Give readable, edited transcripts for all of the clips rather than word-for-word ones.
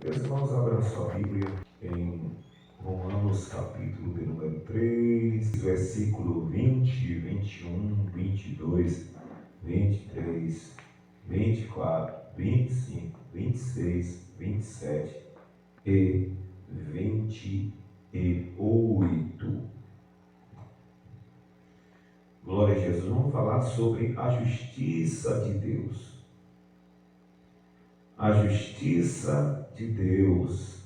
Meus irmãos, abram sua Bíblia em Romanos, capítulo de número 3, versículo 20, 21, 22, 23, 24, 25, 26, 27 e 28. Glória a Jesus. Vamos falar sobre a justiça de Deus. A justiça de Deus,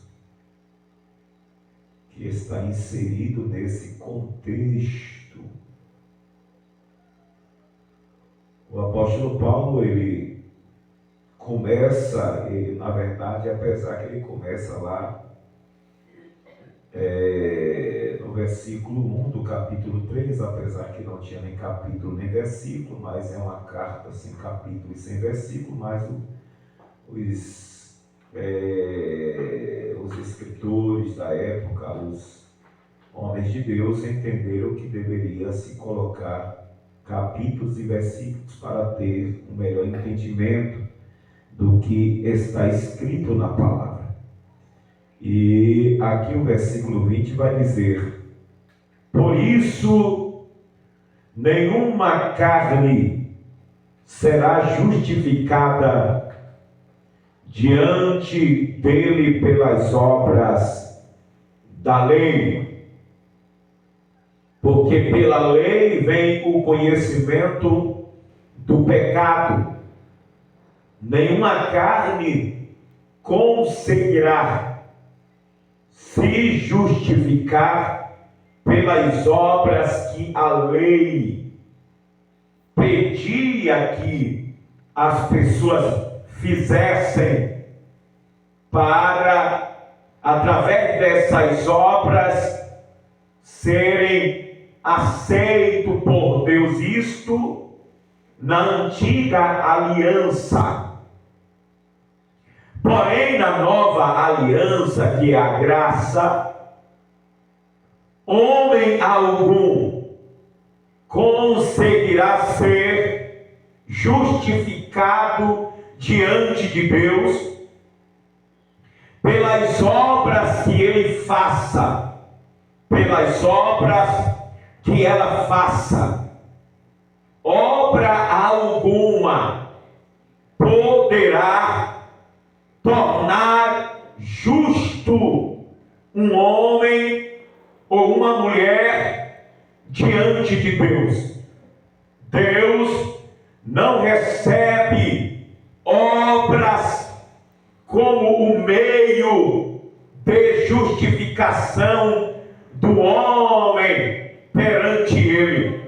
que está inserido nesse contexto. O apóstolo Paulo, ele começa, na verdade, apesar que ele começa lá no versículo 1 do capítulo 3, apesar que não tinha nem capítulo nem versículo, mas é uma carta sem capítulo e sem versículo, mas os escritores da época, os homens de Deus, entenderam que deveria se colocar capítulos e versículos para ter um melhor entendimento do que está escrito na palavra. E aqui o versículo 20 vai dizer: por isso nenhuma carne será justificada diante dele pelas obras da lei, porque pela lei vem o conhecimento do pecado. Nenhuma carne conseguirá se justificar pelas obras que a lei pedia que as pessoas fizessem, para, através dessas obras, serem aceitos por Deus. Isto na antiga aliança. Porém, na nova aliança, que é a graça, homem algum conseguirá ser justificado diante de Deus pelas obras que ele faça, pelas obras que ela faça. Obra alguma poderá tornar justo um homem ou uma mulher diante de Deus. Deus não recebe obras como o meio de justificação do homem perante ele.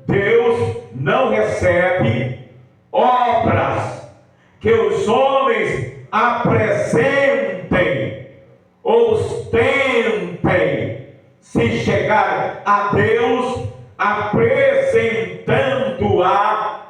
Deus não recebe obras que os homens apresentem ou tentem se chegar a Deus apresentando-a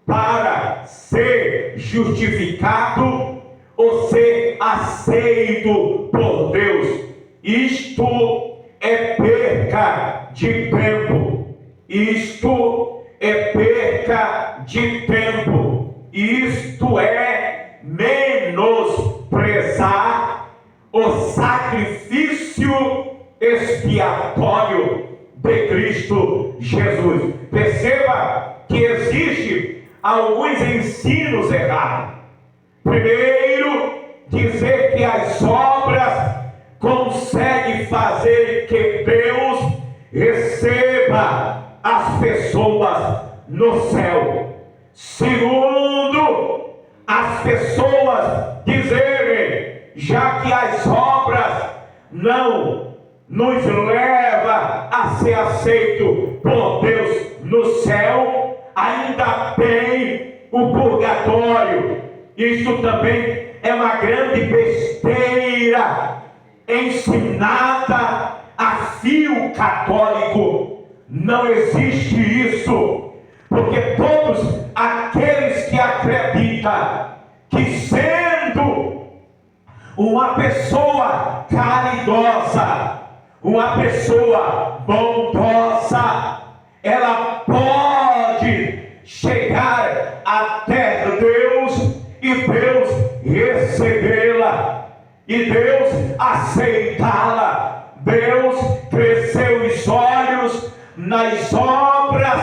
para ser justificado ou ser aceito por Deus. Isto é perca de tempo. Isto é perca de tempo. Isto é menosprezar o sacrifício expiatório de Cristo Jesus. Perceba que existe alguns ensinos errados. Primeiro, dizer que as obras conseguem fazer que Deus receba as pessoas no céu. Segundo, as pessoas dizerem, já que as obras não nos levam a ser aceito por Deus no céu, ainda tem o purgatório. Isso também é uma grande besteira ensinada a fio católico. Não existe isso, porque todos aqueles que acreditam que, sendo uma pessoa caridosa, uma pessoa bondosa, ela pode chegar até Deus e Deus recebê-la. e Deus aceitá-la. Deus cresceu os olhos nas obras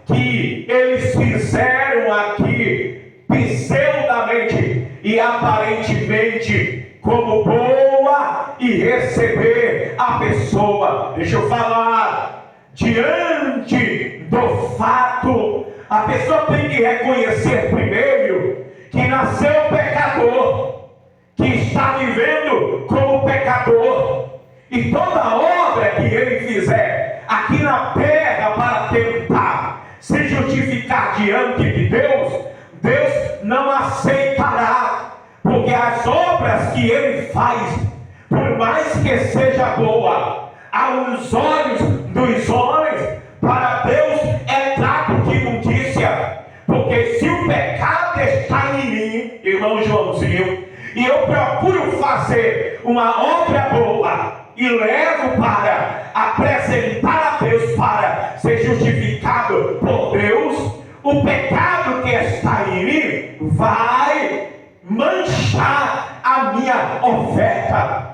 que eles fizeram aqui, pseudamente e aparentemente como boa, e receber a pessoa. Deixa eu falar, diante do fato, a pessoa tem que reconhecer primeiro que nasceu pecador, que está vivendo como pecador, e toda obra que ele fizer aqui na terra para tentar se justificar diante de Deus, Deus não aceitará, porque as obras que ele faz, por mais que seja boa aos olhos dos homens, para Deus é trapo de imundícia. Porque se o pecado está em mim, irmão Joãozinho, e eu procuro fazer uma obra boa e levo para apresentar a Deus para ser justificado por Deus, o pecado que está em mim vai manchar a minha oferta.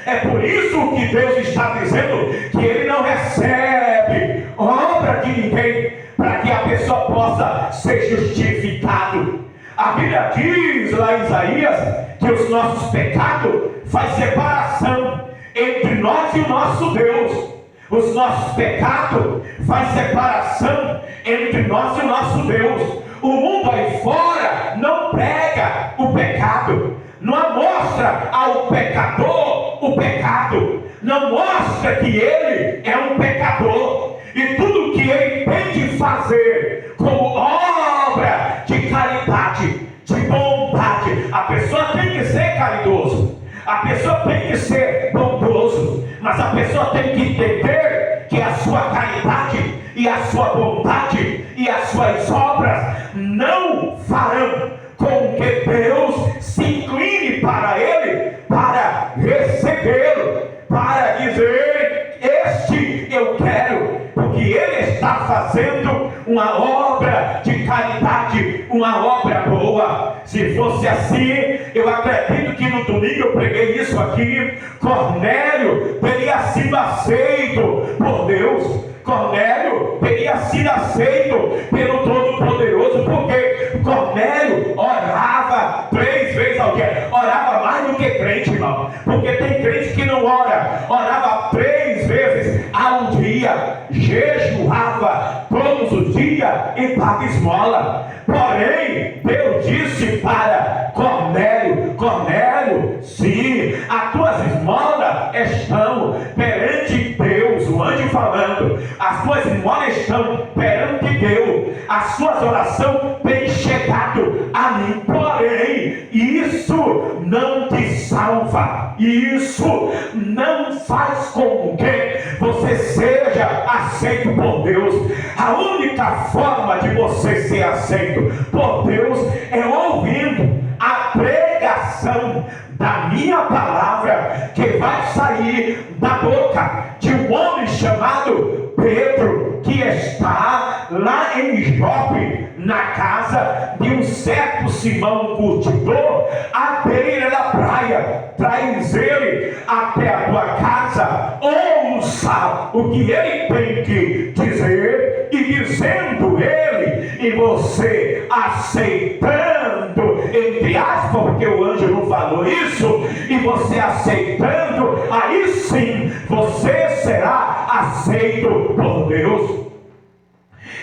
É por isso que Deus está dizendo que Ele não recebe obra de ninguém, para que a pessoa possa ser justificado. A Bíblia diz lá em Isaías que os nossos pecados fazem separação entre nós e o nosso Deus. Os nossos pecados fazem separação entre nós e o nosso Deus. O mundo aí fora não prega o pecado, não mostra ao pecador o pecado, não mostra que ele é um pecador, e tudo que ele tem de fazer como obra de caridade, de bondade. A pessoa tem que ser caridoso, a pessoa tem que ser bondoso, mas a pessoa tem que entender que a sua caridade e a sua bondade e as suas obras não farão com que Deus se incline para ele, para recebê-lo, para dizer: este eu quero, porque ele está fazendo uma obra de caridade, uma obra boa. Se fosse assim, eu acredito que no domingo eu preguei isso aqui, Cornélio teria sido aceito por Deus. Cornélio teria sido aceito pelo Todo-Poderoso, porque Cornélio orava 3 vezes ao dia. Orava mais do que crente, irmão, porque tem crente que não ora. Orava 3 vezes ao dia, jejuava todos os dias e dava esmola. Porém, Deus disse para Cornélio: Cornélio, sim, as tuas esmolas estão perante Deus. O anjo falando: as tuas esmolas estão perante Deus, as suas orações têm chegado a mim. Porém, isso não te salva, isso não faz com que você seja aceito por Deus. A única forma de você ser aceito por Deus é ouvindo a pregação da minha palavra, que vai sair da boca de um homem chamado Pedro, que está lá em Jope, na casa de um certo Simão curtidor, à beira da praia. Traz ele até a tua casa, ouça o que ele tem que dizer, e dizendo ele, e você aceitando, entre aspas, porque o anjo não falou isso, e você aceitando, aí sim você será aceito por Deus.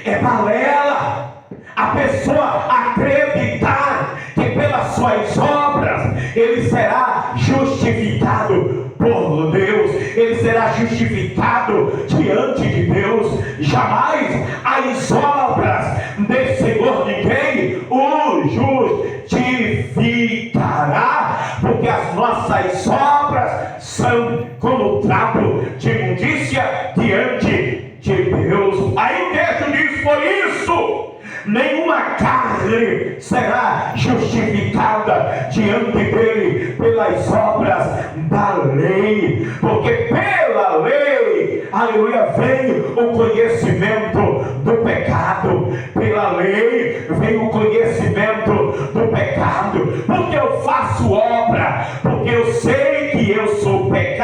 É balela a pessoa acreditar que pelas suas obras ele será justificado por Deus, ele será justificado diante de Deus. Jamais as obras desse Senhor ninguém o justificará, porque as nossas obras são como trapo de imundícia diante de Deus. Aí o texto diz: por isso nenhuma carne será justificada diante dele pelas obras da lei, porque pela lei, aleluia, vem o conhecimento do pecado. Pela lei vem o conhecimento do pecado. Porque eu faço obra, porque eu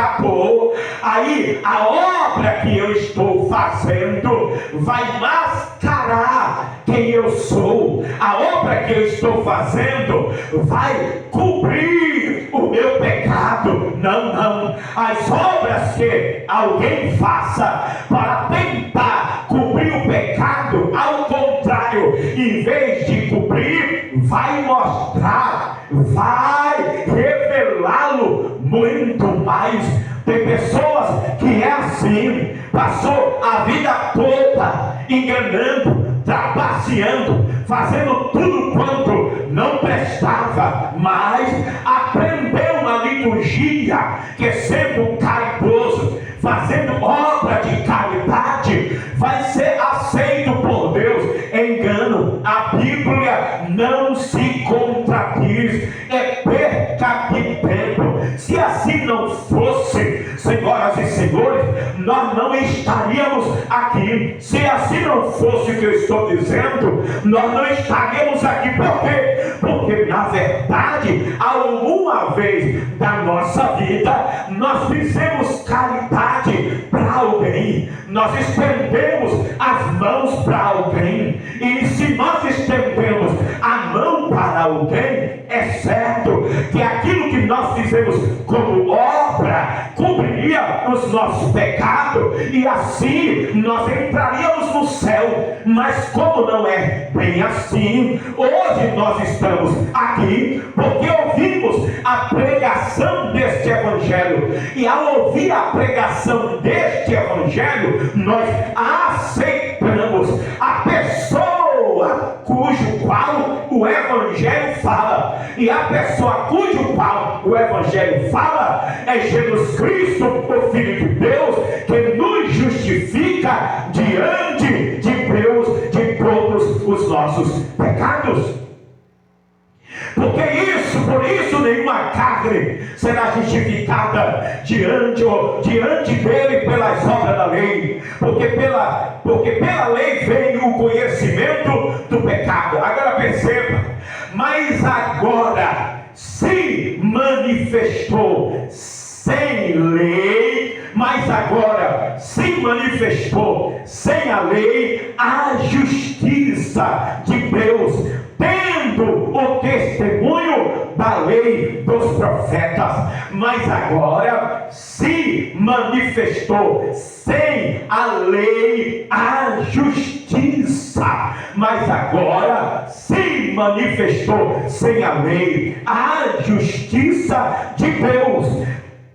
escapou, aí a obra que eu estou fazendo vai mascarar quem eu sou. A obra que eu estou fazendo vai cobrir o meu pecado. Não, não. As obras que alguém faça para tentar cobrir o pecado, ao contrário, em vez de cobrir, vai mostrar, vai revelá-lo muito mais. Tem pessoas que é assim, passou a vida toda enganando, trapaceando, fazendo tudo quanto não prestava, mas aprendeu na liturgia que sendo caridoso, fazendo obra de caridade, vai ser aceito por Deus. Engano, a Bíblia não se contradiz, é perca de tempo. Se assim não fosse, senhoras e senhores, nós não estaríamos aqui. Se assim não fosse o que eu estou dizendo, nós não estaríamos aqui. Por quê? Porque na verdade, alguma vez da nossa vida, nós fizemos caridade para alguém, nós estendemos as mãos para alguém, e se nós estendemos a mão para alguém, é certo que aquilo que nós fizemos como obra cobriria os nossos pecados, e assim nós entraríamos no céu. Mas como não é bem assim, hoje nós estamos aqui porque ouvimos a pregação deste evangelho, e ao ouvir a pregação deste evangelho, nós aceitamos a pessoa cujo qual o evangelho fala, e a pessoa cujo qual o evangelho fala é Jesus Cristo, o Filho de Deus, que nos justifica diante de Deus de todos os nossos pecados. Por isso nenhuma carne será justificada diante dele pelas obras da lei, porque pela lei veio o conhecimento do pecado. Agora perceba, mas agora se manifestou sem lei, mas agora se manifestou sem a lei a justiça de Deus, tendo o testemunho da lei dos profetas. Mas agora se manifestou sem a lei a justiça. Mas agora se manifestou sem a lei a justiça de Deus,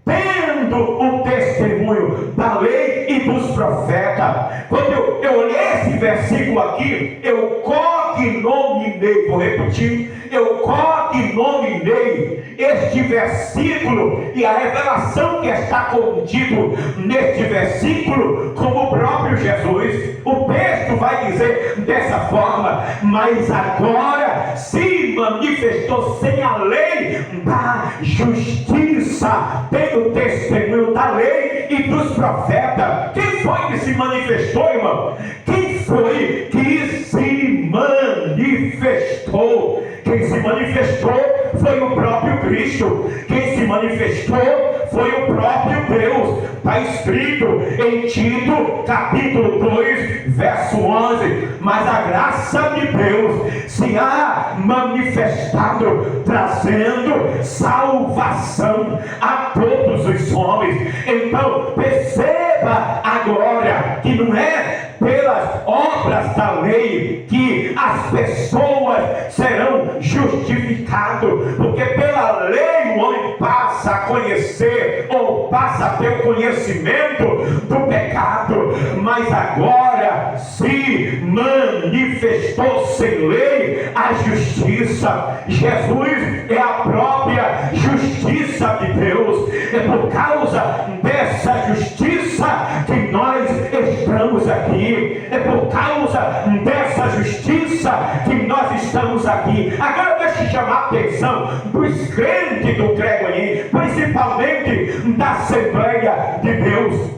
tendo o testemunho da lei e dos profetas. Quando eu olhei esse versículo aqui, eu cognominei, vou repetir, eu cognominei este versículo e a revelação que está contido neste versículo como o próprio Jesus. O texto vai dizer dessa forma: mas agora se manifestou sem a lei da justiça, tendo o testemunho da lei e dos profetas. Quem foi que se manifestou, irmão? Quem foi que se manifestou? Quem se manifestou foi o próprio Cristo. Quem se manifestou foi o próprio Deus. Está escrito em Tito, capítulo 2, verso 11: mas a graça de Deus se há manifestado, trazendo salvação a todos os homens. Então perceba agora que não é pelas obras da lei que as pessoas serão justificadas, porque pela lei o homem passa a conhecer, ou passa a ter o conhecimento do pecado. Mas agora se manifestou sem lei a justiça. Jesus é a própria justiça de Deus. É por causa dessa justiça que nós estamos aqui. É por causa dessa justiça que nós estamos aqui. Agora deixa eu chamar a atenção dos crentes do Cregoinho, principalmente da Assembleia de Deus.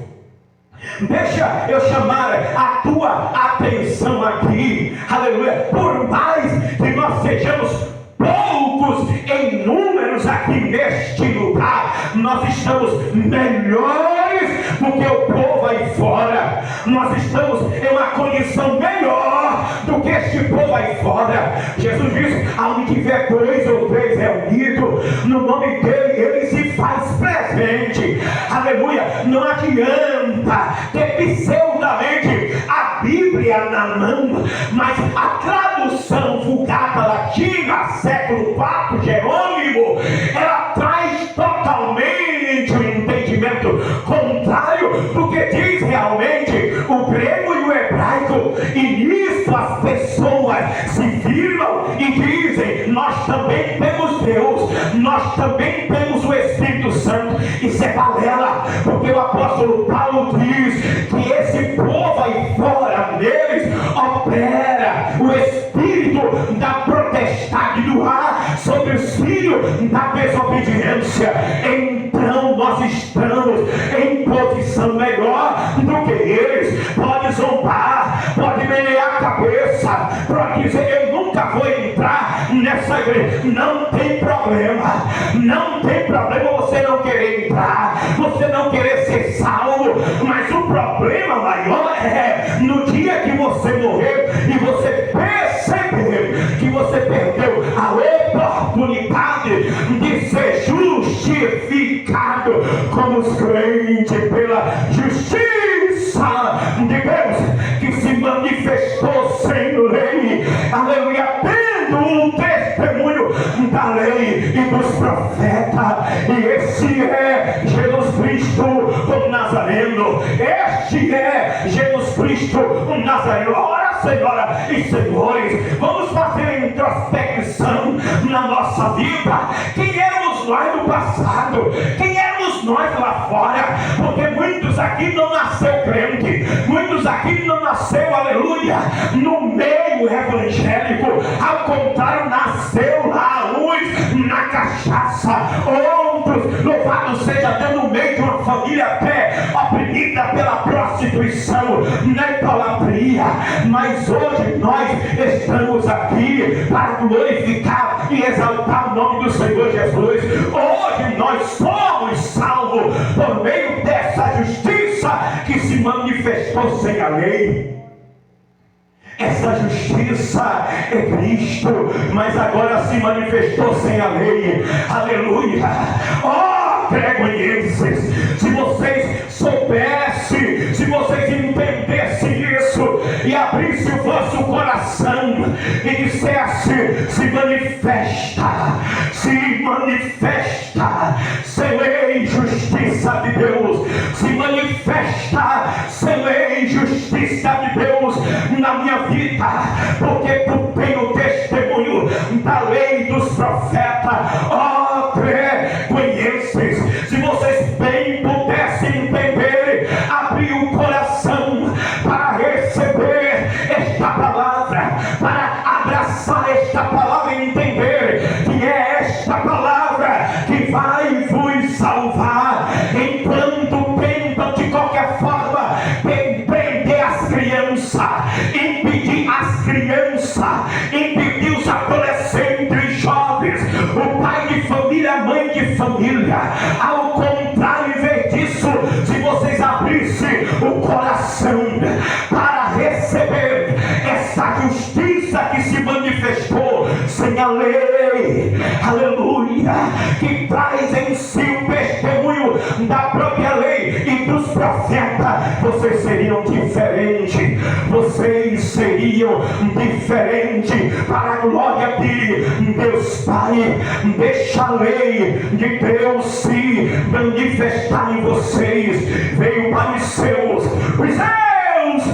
Deixa eu chamar a tua atenção aqui, aleluia. Por mais que nós sejamos poucos em números aqui neste lugar, nós estamos melhores do que o povo aí fora. Nós estamos em uma condição melhor do que este povo aí fora. Jesus disse: aonde tiver 2 ou 3 reunidos no nome dele, ele se faz presente. Aleluia. Não adianta ter pseudamente a Bíblia na mão, mas a tradução vulgata latina, século IV, Jerônimo, ela traz totalmente o entendimento contrário do que diz realmente o grego e o hebraico. E nisso as pessoas se firmam e dizem: nós também temos Deus, nós também temos o Espírito Santo. Isso é balela, porque o apóstolo Paulo diz que esse povo aí fora neles opera o espírito da potestade do ar sobre os filhos da desobediência. Então nós estamos em posição melhor do que eles. Pode zombar, pode menear a cabeça, pode dizer: eu nunca vou entrar nessa igreja. Não tem problema, não tem problema você não querer entrar, você não querer ser salvo, mas o problema maior é no dia que você morrer e você perceber que você perdeu a oportunidade de ser justificado como os crentes pela justiça de Deus que se manifestou sem lei. Aleluia. Tendo um testemunho da lei e dos profetas. E esse é Jesus Cristo, o Nazareno. Este é Jesus Cristo, o Nazareno. Ora, Senhora e senhores, vamos fazer introspecção na nossa vida. Quem éramos nós no passado? Quem éramos nós lá fora? Porque muitos aqui não nasceu crente, muitos aqui não nasceu, aleluia, no meio evangélico. Ao contrário, nasceu lá uns na cachaça, outros, louvado seja Deus, no meio de uma família até oprimida pela prostituição, na idolatria. Mas hoje nós estamos aqui para glorificar e exaltar o nome do Senhor Jesus. Hoje nós somos salvos por meio dessa justiça que se manifestou sem a lei. Essa justiça é Cristo, mas agora se manifestou sem a lei. Aleluia. Oh, gregoenses, se vocês soubessem, se vocês entendessem isso e abrissem o vosso coração e dissessem: se manifesta, sem lei e justiça de Deus, se manifesta sem lei e justiça de Deus na minha vida, porque tu tens o testemunho da lei dos profetas. Ó, gregoenses, se vocês bem pudessem entender, abrir o coração para receber esta palavra, para abraçar esta palavra e entender que é esta palavra que vai vos salvar. Enquanto tentam de qualquer forma prender as crianças, impedir as crianças, impedir os adolescentes e jovens, o pai de família, a mãe de família. Ao contrário, em vez disso, se vocês abrissem o coração para receber essa justiça que se manifestou sem a lei, aleluia, que traz em si o testemunho da própria lei e dos profetas, vocês seriam diferentes. Vocês seriam diferentes para a glória de Deus Pai. Deixa a lei de Deus se manifestar em vocês. Veio para os seus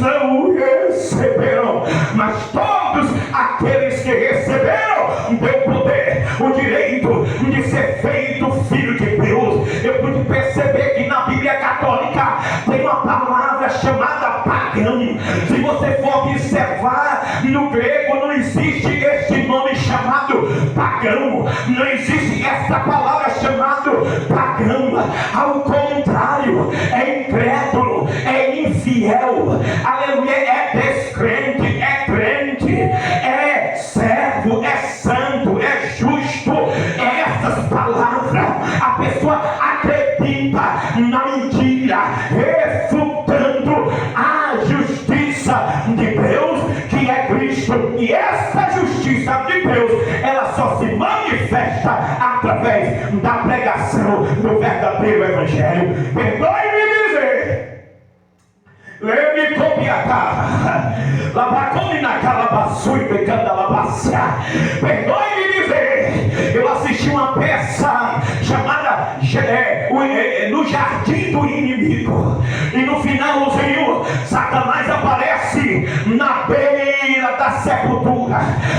não o receberam, mas todos aqueles que receberam deu poder, o direito de ser feito filho de Deus. Eu pude perceber que na Bíblia Católica tem uma palavra chamada pagão. Se você for observar, no grego não existe este nome chamado pagão, não existe esta palavra chamada pagão. Ao contrário, é incrédulo, é infiel, aleluia, é descrente, é crente, é servo, é santo, é justo. É essas palavras, a pessoa acredita aceita na mentira, refutando a justiça de Deus, que é Cristo. E essa justiça de Deus, ela só se manifesta através da pregação do verdadeiro Evangelho. Perdoe-me dizer, leme copiacá, labacone na calabaçu e pecando a labácia. Perdoe-me dizer, eu assisti uma peça chamada No Jardim do Inimigo, e no finalzinho Satanás aparece na beira da sepultura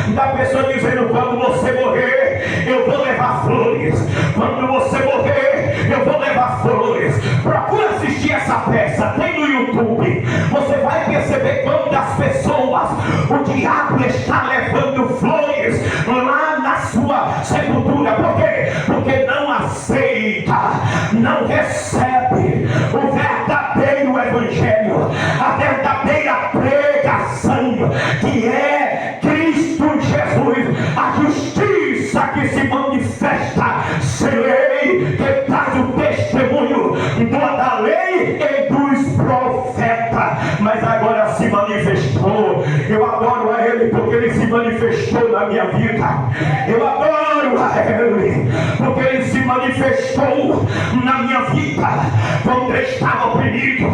da pessoa, dizendo: quando você morrer, eu vou levar flores. Quando você morrer, eu vou levar flores. Procura assistir essa peça, tem no YouTube. Você vai perceber quantas pessoas o diabo está levando flores lá na sua sepultura. Por quê? Porque não aceita, não recebe o verdadeiro Evangelho, a verdadeira pregação, que é Cristo Jesus, a justiça que se manifesta sem lei, que traz o testemunho da lei e dos profetas, mas agora se manifestou. Eu adoro a Ele porque Ele se manifestou na minha vida. Eu adoro a Ele porque Ele se manifestou na minha vida. Quando eu estava oprimido,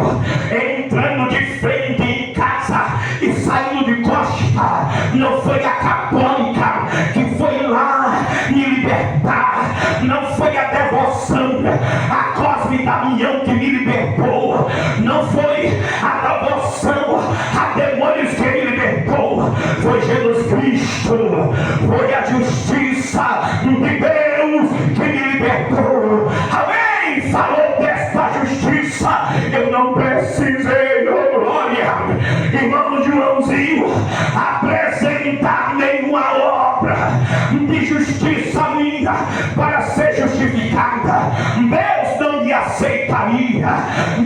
entrando de frente em casa e saindo de costa, não foi a católica que foi lá me libertar, não foi a devoção, a Cosme Damião que me libertou, não foi a devoção a demônios que me libertou, foi Jesus Cristo, foi a justiça de Deus que me libertou. Amém? Falou desta justiça, eu não precisei, oh glória, irmão Joãozinho, apresentar nenhuma obra de justiça minha para ser justificada. Deus não me aceitaria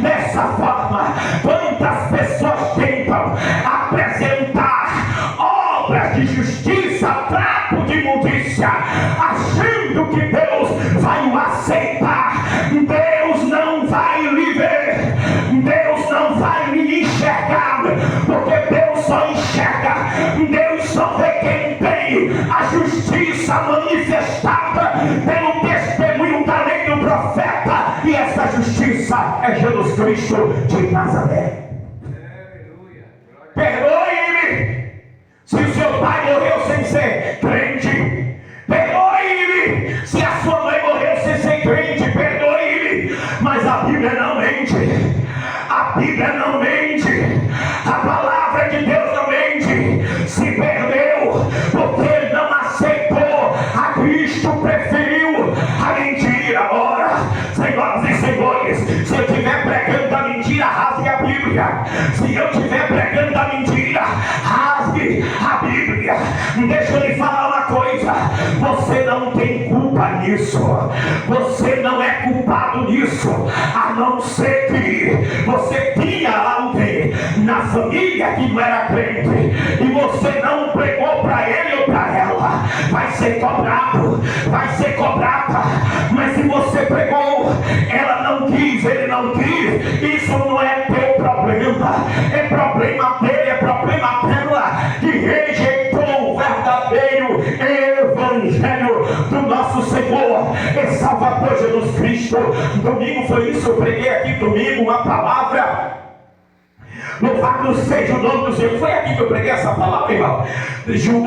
dessa forma. Quantas pessoas tentam apresentar obras de justiça, trapo de imundícia, achando que Deus vai o aceitar. Deus não vai lhe ver, Deus não vai lhe enxergar, porque Deus só enxerga, Deus só vê quem tem a justiça manifestada pelo testemunho da lei do profeta, e essa justiça é Jesus Cristo de Nazaré. Perdoe-me se o seu pai morreu sem ser crente. Perdoe-me se a sua mãe morreu sem ser crente. Perdoe-me, mas a Bíblia não mente. A Bíblia não mente. A palavra de Deus não mente. Se perdeu porque ele não aceitou a Cristo, preferiu a mentira. Ora, senhoras e senhores, se eu estiver pregando a mentira, rasgue a Bíblia. Se eu estiver pregando a mentira, rasgue a Bíblia. Deixa eu lhe falar uma coisa: você não tem culpa nisso, você não é culpado nisso, a não ser que você tinha alguém na família que não era crente e você não pregou para ele ou para ela. Vai ser cobrado, vai ser cobrada. Mas se você pregou, ela não quis, ele não quis, isso não é teu problema, é problema dele, é problema dela, que rejeitou o verdadeiro Evangelho do nosso Senhor e Salvador Jesus Cristo. Domingo foi isso, eu preguei aqui domingo uma palavra. Louvado seja o nome do Senhor. Foi aqui que eu preguei essa palavra, irmão.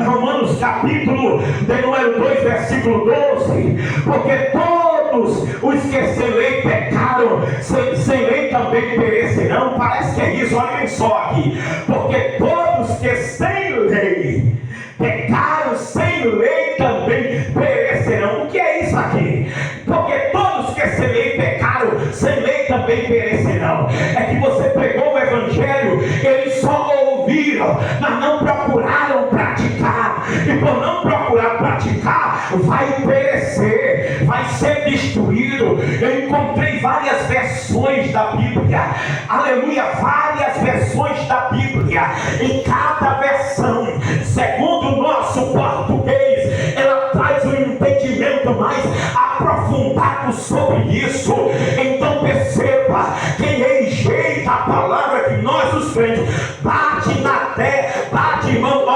Romanos capítulo de número 2, versículo 12. Porque todos os que sem lei pecaram, sem lei também perecerão. Parece que é isso, olhem só aqui. Porque todos que sem lei pecaram, sem lei também perecerão. O que é isso aqui? Porque todos que sem lei pecaram, sem lei também perecerão. É que você pregou o Evangelho, eles só ouviram, mas não procuraram praticar. E por não procurar praticar, vai perecer, vai ser destruído. Eu encontrei várias versões da Bíblia, aleluia, várias versões da Bíblia. Em cada versão, segundo o nosso português, ela traz um entendimento mais aprofundado sobre isso. Então perceba, quem rejeita a palavra que nós os crentes, bate na terra, bate mão,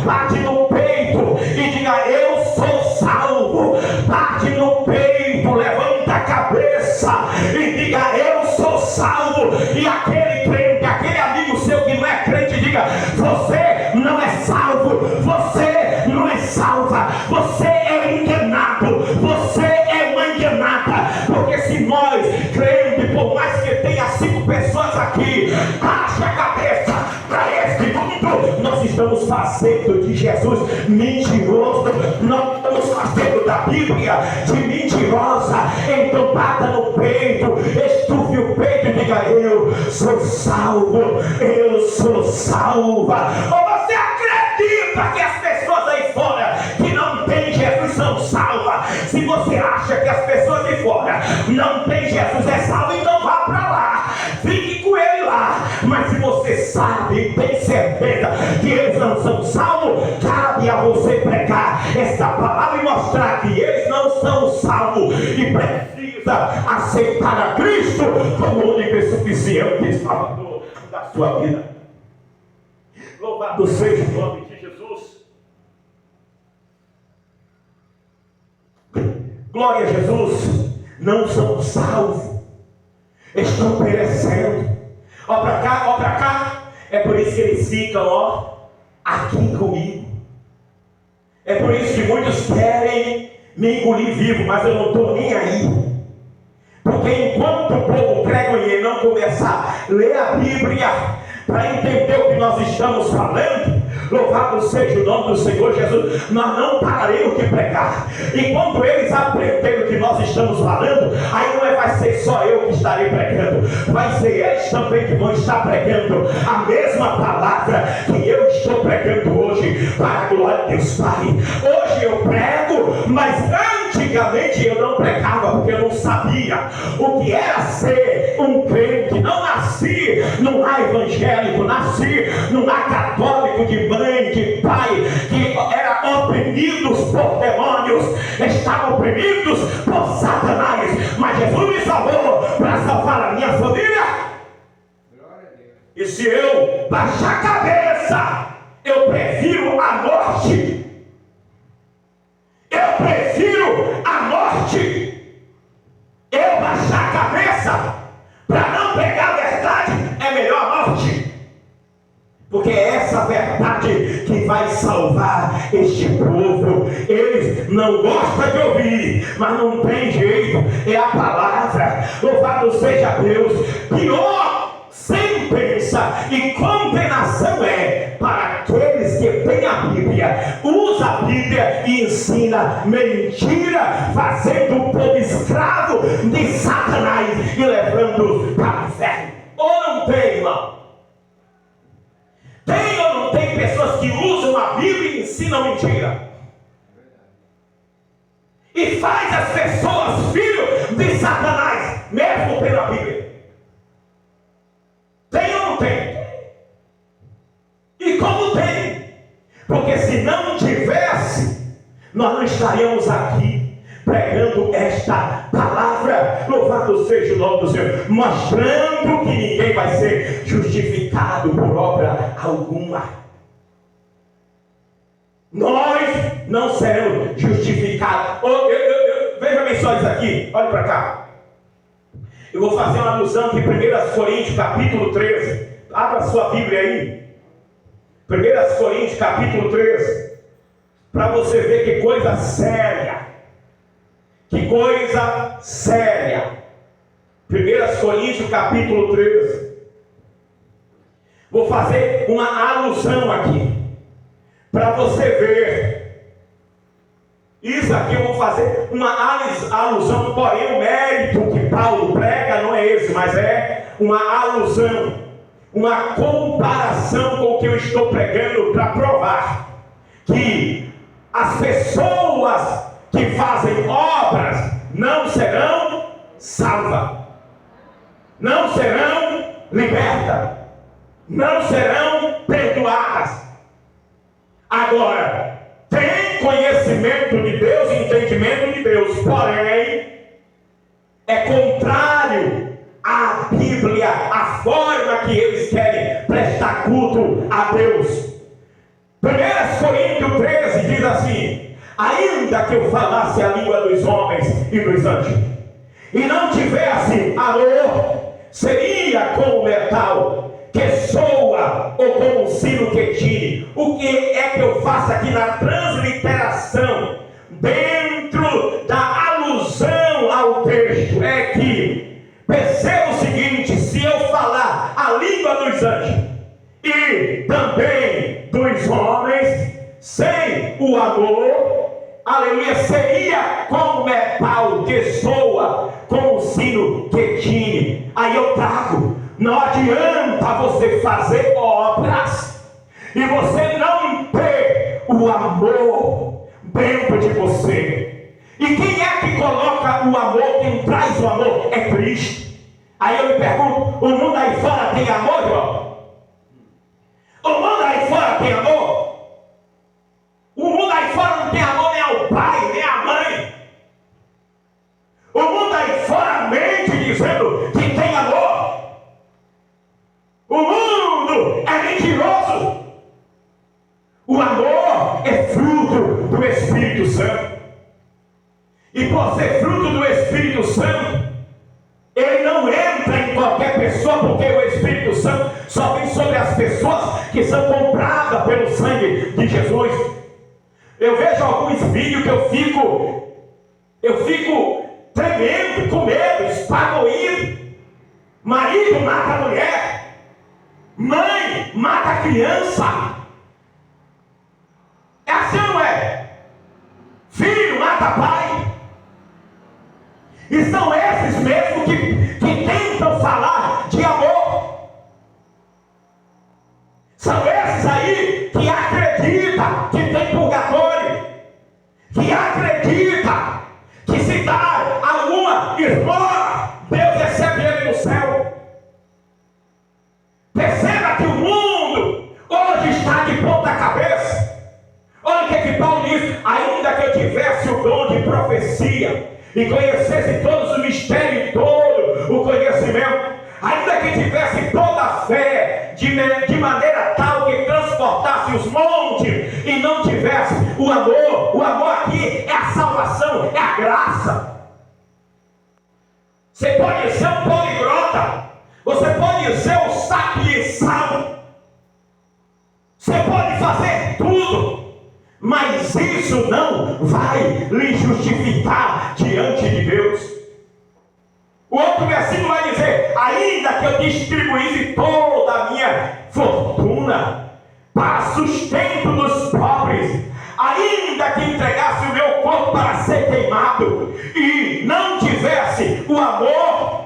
bate no peito e diga: eu sou salvo. Bate no peito, levanta a cabeça e diga: eu sou salvo. E aquele crente, aquele amigo seu que não é crente, diga: você não é salvo, você não é salva, você é enganado, você é uma enganada. Porque se nós, crentes, por mais que tenha 5 pessoas aqui, baixa a cabeça para este mundo, nós estamos fazendo de Jesus mentiroso, nós estamos fazendo da Bíblia de mentirosa. Então bata no peito, estufe o peito e diga: eu sou salvo, eu sou salva. Ou você acredita que as pessoas aí fora que não tem Jesus são salvas? Se você acha que as pessoas de fora não tem Jesus é salvo, então vá para lá, fique com ele lá. Mas se você sabe e tem certeza que eles não são salvos, cabe a você pregar essa palavra e mostrar que eles não são salvos e precisa aceitar a Cristo como o único e suficiente Salvador da sua vida. Louvado seja o nome de Jesus. Glória a Jesus. Não são salvos, estão perecendo. Ó para cá, ó para cá. É por isso que eles ficam, aqui comigo. É por isso que muitos querem me engolir vivo, mas eu não estou nem aí. Porque enquanto o povo crê e não começar a ler a Bíblia para entender o que nós estamos falando, louvado seja o nome do Senhor Jesus, nós não pararemos de pregar. E quando eles aprenderem o que nós estamos falando, aí não vai ser só eu que estarei pregando, vai ser eles também que vão estar pregando a mesma palavra que eu estou pregando hoje, para a glória de Deus Pai. Hoje eu prego, mas antigamente eu não pregava, porque eu não sabia o que era ser um crente. Não nasci num lar evangélico, nasci num lar católico de mãe, de pai, que eram oprimidos por demônios, estavam oprimidos por Satanás, mas Jesus me salvou para salvar a minha família. E se eu baixar a cabeça, eu prefiro a morte. Eu prefiro a morte. Eu baixar a cabeça para não pegar a verdade, é melhor a morte. Porque é essa verdade que vai salvar este povo. Eles não gostam de ouvir, mas não tem jeito, é a palavra. Louvado seja Deus. Pior sentença e condenação é para aqueles que têm a Bíblia, usa a Bíblia e ensina mentira, fazendo o povo escravo de Satanás e levando para o inferno. Ou não tem, irmão? Tem ou não tem pessoas que usam a Bíblia e ensinam mentira? E faz as pessoas filhos de Satanás, mesmo pela Bíblia. Tem ou não tem? E como tem? Porque se não tivesse, nós não estaríamos aqui pregando esta palavra. Louvado seja o nome do Senhor, mostrando que ninguém vai ser justificado por obra alguma. Nós não seremos justificados. Veja bem só isso aqui, olha para cá. Eu vou fazer uma alusão de 1 Coríntios capítulo 13. Abra sua Bíblia aí. 1 Coríntios capítulo 13. Para você ver que coisa séria. Que coisa séria. 1 Coríntios capítulo 13. Vou fazer uma alusão aqui, para você ver. Isso aqui eu vou fazer uma alusão, porém o mérito que Paulo prega não é esse, mas é uma alusão, uma comparação com o que eu estou pregando, para provar que as pessoas que fazem obras não serão salvas, não serão libertas, não serão perdoadas. Agora, tem conhecimento de Deus e entendimento de Deus, porém é contrário à Bíblia, a forma que eles querem prestar culto a Deus. 1 Coríntios 13 diz assim: ainda que eu falasse a língua dos homens e dos anjos, e não tivesse amor, seria como metal que soa ou como um sino que tine. O que é que eu faço aqui na transliteração, dentro da alusão ao texto? É que perceba o seguinte: se eu falar a língua dos anjos e também dos homens, sem o amor, aleluia, seria como metal que soa, como um sino que tine. Aí eu trago: não adianta você fazer obras e você não ter o amor dentro de você. E quem é que coloca o amor, quem traz o amor? É Cristo. Aí eu me pergunto: o mundo aí fora tem amor, irmão? O mundo aí fora tem amor? O mundo aí fora não tem amor nem ao pai, nem à mãe. O mundo aí fora mente dizendo que tem amor. O mundo é mentiroso. O amor é fruto do Espírito Santo. E por ser fruto do Espírito Santo, ele não entra em qualquer pessoa, porque o Espírito Santo só vem sobre as pessoas que são compradas pelo sangue de Jesus. Eu vejo alguns vídeos que eu fico tremendo, com medo, espagoído. Marido mata a mulher, mãe mata a criança. É assim, não é? Filho mata pai. E são esses mesmos que tentam falar de amor. São esses aí que acreditam que tem purgatório, que acredita que se dá alguma esmola, Deus recebe ele no céu. Perceba que o mundo hoje está de ponta cabeça. Olha o que Paulo diz: ainda que eu tivesse o dom de profecia e conhecesse todos os mistérios, todo o conhecimento, ainda que tivesse toda a fé de maneira tal que transportasse os montes e não tivesse o amor aqui é a salvação, é a graça. Você pode ser um poliglota, você pode ser um sapiensal, você pode fazer tudo, mas isso não vai lhe justificar diante de Deus. O outro versículo vai dizer: ainda que eu distribuísse toda a minha fortuna para sustento dos pobres, ainda que entregasse o meu corpo para ser queimado e não tivesse o amor,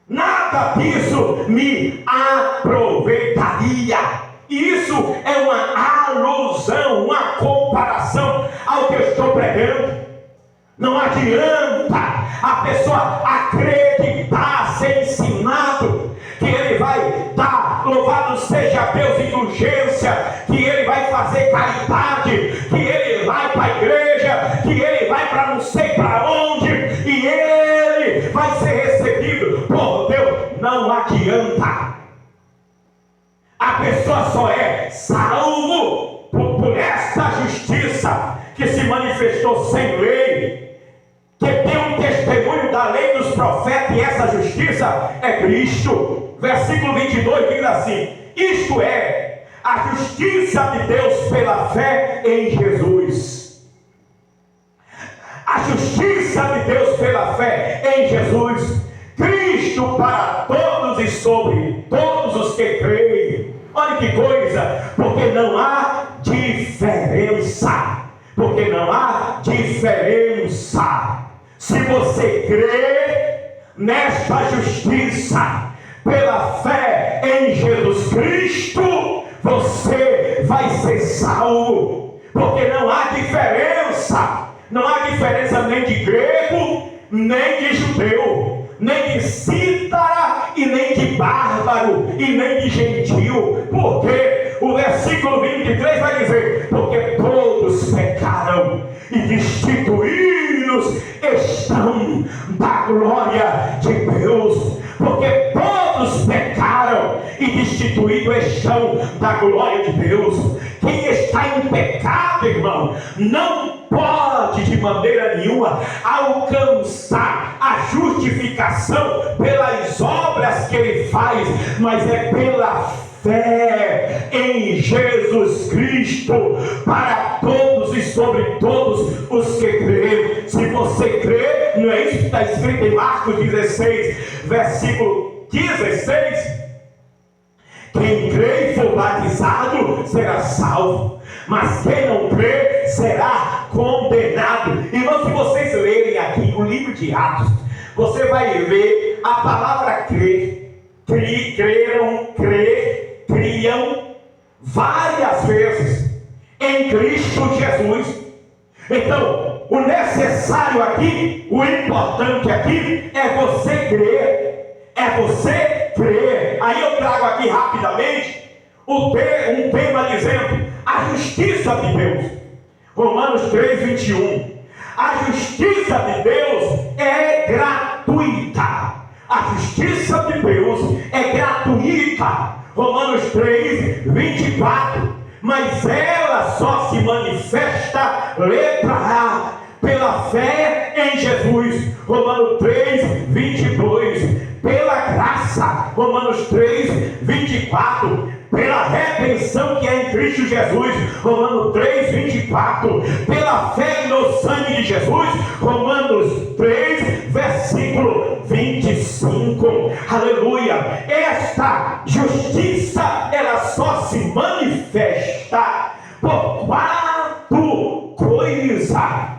nada disso me aproveitaria. Isso é uma alusão, uma comparação ao que eu estou pregando. Não adianta a pessoa acreditar, ser ensinado que ele vai dar, louvado seja Deus, indulgência, que ele vai fazer caridade, que ele vai para a igreja, que ele vai para não sei para onde, e ele vai ser recebido por Deus. Não adianta. A pessoa só é salvo por esta justiça que se manifestou sem lei, que tem um testemunho da lei dos profetas, e essa justiça é Cristo. Versículo 22 diz assim: isto é, a justiça de Deus pela fé em Jesus. A justiça de Deus pela fé em Jesus Cristo para todos e sobre todos os que creem. Olha que coisa, porque não há diferença. Porque não há diferença. Se você crê nesta justiça pela fé em Jesus Cristo, você vai ser salvo. Porque não há diferença. Não há diferença nem de grego, nem de judeu, nem de cítara e nem de bárbaro e nem de gentil. Porque o versículo 23 vai dizer: porque todos pecaram e destituídos estão da glória de Deus, porque todos pecaram e destituídos estão da glória de Deus. Quem está em pecado, irmão, não pode de maneira nenhuma alcançar a justificação pelas obras que ele faz, mas é pela fé em Jesus Cristo, para todos e sobre todos os que creem. Se você crê, não é isso que está escrito em Marcos 16, versículo 16? Quem crê e for batizado será salvo, mas quem não crê será condenado. Irmão, se vocês lerem aqui o livro de Atos, você vai ver a palavra crer, creram, criam várias vezes em Cristo Jesus. Então, o necessário aqui, o importante aqui é você crer, é você crer. Aí eu trago aqui rapidamente um tema dizendo a justiça de Deus. Romanos 3:21. A justiça de Deus é gratuita. A justiça de Deus é gratuita. Romanos 3:24. Mas ela só se manifesta, letra A, pela fé em Jesus. Romanos 3:22. Pela graça. Romanos 3:24. Pela redenção que é em Cristo Jesus. Romanos 3:24. Pela fé no sangue de Jesus. Romanos 3, versículo 25. Aleluia. Esta justiça, ela só se manifesta por 4 coisas: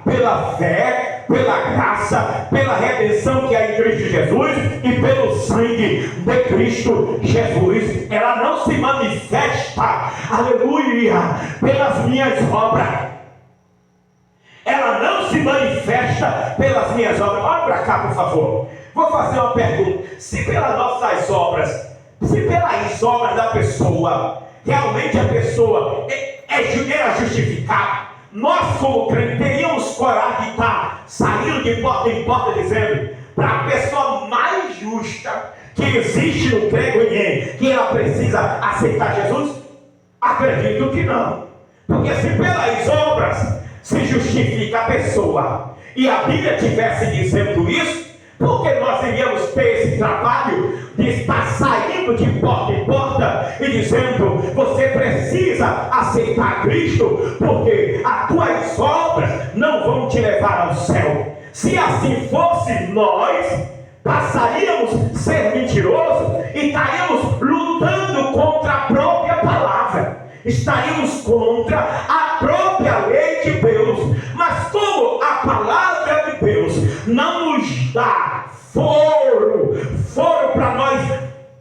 pela fé, pela graça, pela redenção que há em Cristo Jesus e pelo sangue de Cristo Jesus. Ela não se manifesta, aleluia, pelas minhas obras. Ela não se manifesta pelas minhas obras. Olha para cá, por favor. Vou fazer uma pergunta. Se pelas nossas obras, se pelas obras da pessoa, realmente a pessoa era justificada, nós como crentes teríamos coragem de estar saindo de porta em porta dizendo para a pessoa mais justa que existe no creio que ela precisa aceitar Jesus? Acredito que não. Porque se pelas obras se justifica a pessoa e a Bíblia tivesse dizendo isso, por que nós iríamos ter esse trabalho de estar saindo de porta em porta e dizendo: você precisa aceitar Cristo, porque as tuas obras não vão te levar ao céu? Se assim fosse, nós passaríamos a ser mentirosos e estaríamos lutando contra a própria palavra, estaríamos contra a própria lei de Deus. Mas como a palavra de Deus não nos dá foro para nós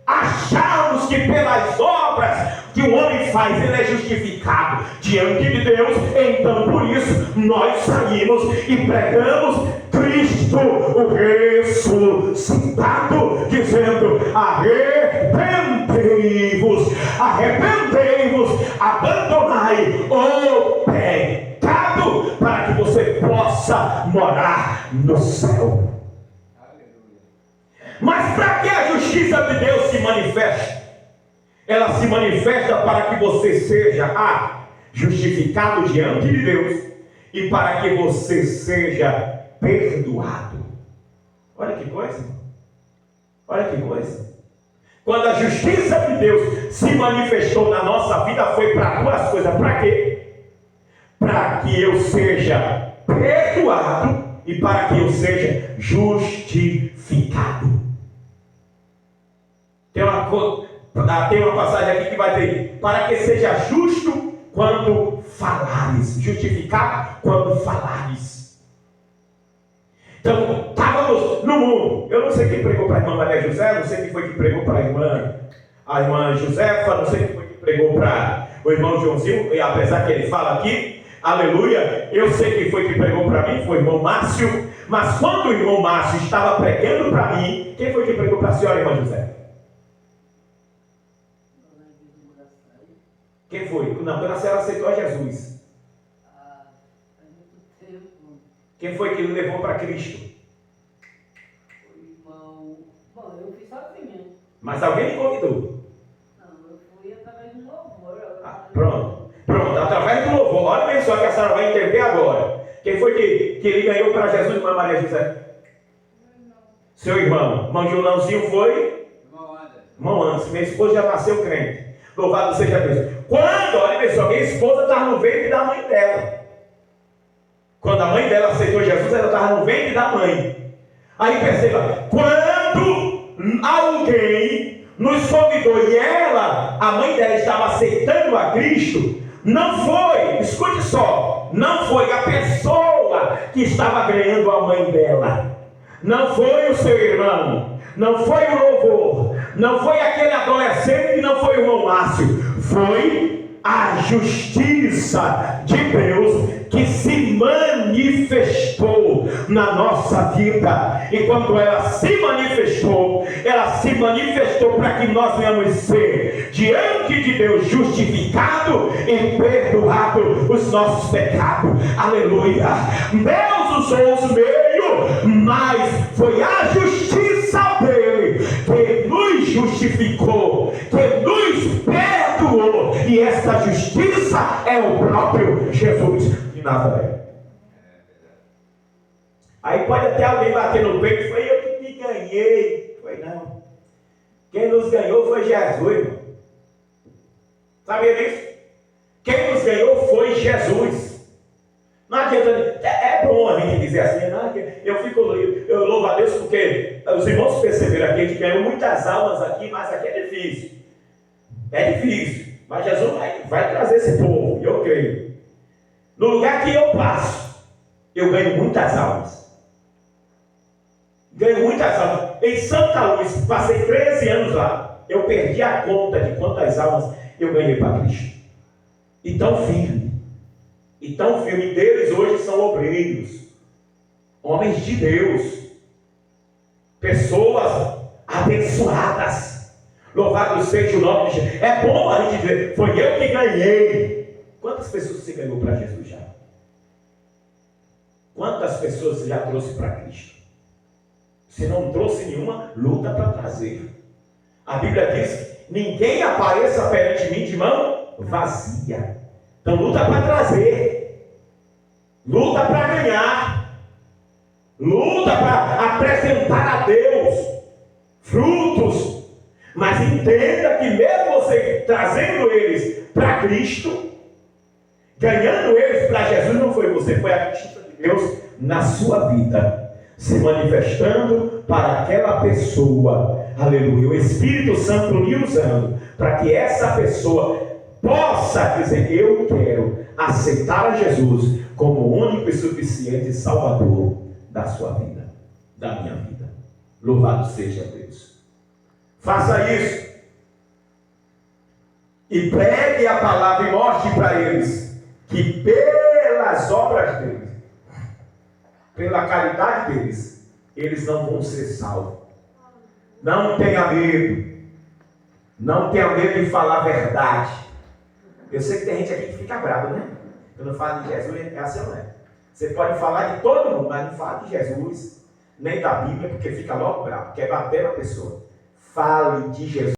acharmos que pelas obras que o homem faz ele é justificado diante de Deus, então por isso nós saímos e pregamos Cristo o ressuscitado, dizendo: arrependei-vos, abandonai o pecado, para que você possa morar no céu. Mas para que a justiça de Deus se manifeste? Ela se manifesta para que você seja justificado diante de Deus e para que você seja perdoado. Olha que coisa. Olha que coisa. Quando a justiça de Deus se manifestou na nossa vida, foi para 2 coisas. Para quê? Para que eu seja perdoado e para que eu seja justificado. Tem uma passagem aqui que vai dizer: para que seja justo quando falares, justificado quando falares. Então, estávamos no mundo. Eu não sei quem pregou para a irmã Maria José, não sei quem foi que pregou para a irmã Josefa, não sei quem foi que pregou para o irmão Joãozinho, e apesar que ele fala aqui, aleluia, eu sei quem foi que pregou para mim, foi o irmão Márcio. Mas quando o irmão Márcio estava pregando para mim, quem foi que pregou para a senhora, irmã José? Quem foi? Não, quando a senhora aceitou a Jesus. Há muito tempo. Quem foi que levou para Cristo? O irmão Bom, eu fui sozinha. Mas alguém me convidou. Não, eu fui através do louvor. Pronto. Pronto, através do louvor. Olha bem só que a senhora vai entender agora. Quem foi que ele ganhou para Jesus, irmã Maria José? Seu irmão. Irmão Julãozinho foi? Irmão Anderson. Minha esposa já nasceu crente. Louvado seja Deus. Quando, olha bem só, minha esposa estava no ventre da mãe dela. Quando a mãe dela aceitou Jesus, ela estava no ventre da mãe. Aí perceba, quando alguém nos convidou e ela, a mãe dela, estava aceitando a Cristo, não foi, escute só, não foi a pessoa que estava ganhando a mãe dela, não foi o seu irmão, não foi o louvor, não foi aquele adolescente, não foi o irmão Márcio, foi a justiça de Deus que se manifestou na nossa vida. E quando ela se manifestou para que nós venhamos ser diante de Deus justificado e perdoado os nossos pecados. Aleluia. Deus usou os meios, mas foi a justiça dele que nos justificou, que nos perdoou, e essa justiça é o próprio Jesus de Nazaré. Aí pode até alguém bater no peito e foi eu que me ganhei. Foi não. Quem nos ganhou foi Jesus, irmão. Sabia disso? Quem nos ganhou foi Jesus. Não adianta, é bom a gente dizer assim, não, eu louvo a Deus porque os irmãos perceberam aqui, a gente ganhou muitas almas aqui, mas aqui é difícil. É difícil, mas Jesus vai trazer esse povo, eu creio. No lugar que eu passo, eu ganho muitas almas. Ganho muitas almas. Em Santa Luz, passei 13 anos lá, eu perdi a conta de quantas almas eu ganhei para Cristo. E tão firme. E tão firme deles hoje são obreiros, homens de Deus, pessoas abençoadas. Louvado seja o nome de Jesus. É bom a gente dizer, foi eu que ganhei. Quantas pessoas você ganhou para Jesus já? Quantas pessoas você já trouxe para Cristo? Se não trouxe nenhuma, luta para trazer. A Bíblia diz, ninguém apareça perante mim de mão vazia. Então luta para trazer, luta para ganhar, luta para apresentar a Deus frutos, mas entenda que mesmo você trazendo eles para Cristo, ganhando eles para Jesus, não foi você, foi a justiça de Deus na sua vida, se manifestando para aquela pessoa, aleluia, o Espírito Santo lhe usando, para que essa pessoa possa dizer, eu quero aceitar a Jesus como o único e suficiente Salvador da sua vida, da minha vida. Louvado seja Deus. Faça isso e pregue a palavra e mostre para eles que pelas obras deles, pela caridade deles, eles não vão ser salvos. Não tenha medo. Não tenha medo de falar a verdade. Eu sei que tem gente aqui que fica bravo, né? Eu não falo de Jesus, é assim, não é? Você pode falar de todo mundo, mas não fala de Jesus, nem da Bíblia, porque fica logo bravo, quer bater na pessoa. Fale de Jesus.